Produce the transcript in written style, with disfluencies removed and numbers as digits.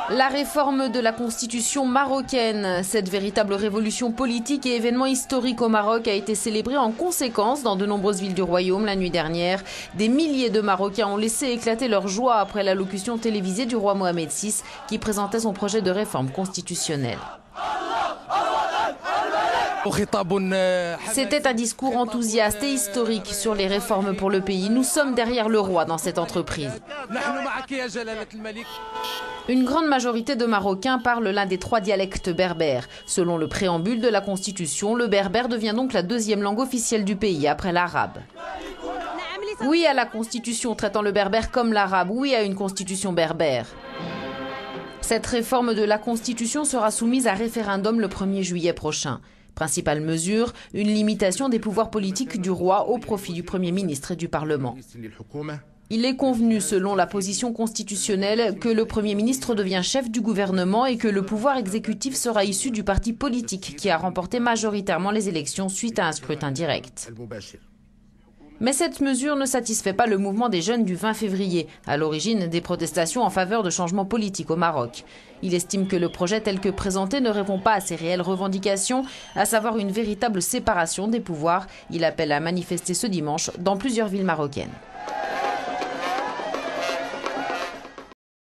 La réforme de la constitution marocaine, cette véritable révolution politique et événement historique au Maroc a été célébrée en conséquence dans de nombreuses villes du royaume la nuit dernière. Des milliers de Marocains ont laissé éclater leur joie après l'allocution télévisée du roi Mohamed VI qui présentait son projet de réforme constitutionnelle. C'était un discours enthousiaste et historique sur les réformes pour le pays. Nous sommes derrière le roi dans cette entreprise. Une grande majorité de Marocains parlent l'un des 3 dialectes berbères. Selon le préambule de la Constitution, le berbère devient donc la 2e langue officielle du pays après l'arabe. Oui à la Constitution traitant le berbère comme l'arabe, oui à une constitution berbère. Cette réforme de la Constitution sera soumise à référendum le 1er juillet prochain. Principale mesure, une limitation des pouvoirs politiques du roi au profit du Premier ministre et du Parlement. Il est convenu, selon la position constitutionnelle, que le Premier ministre devient chef du gouvernement et que le pouvoir exécutif sera issu du parti politique qui a remporté majoritairement les élections suite à un scrutin direct. Mais cette mesure ne satisfait pas le mouvement des jeunes du 20 février, à l'origine des protestations en faveur de changements politiques au Maroc. Il estime que le projet tel que présenté ne répond pas à ses réelles revendications, à savoir une véritable séparation des pouvoirs. Il appelle à manifester ce dimanche dans plusieurs villes marocaines.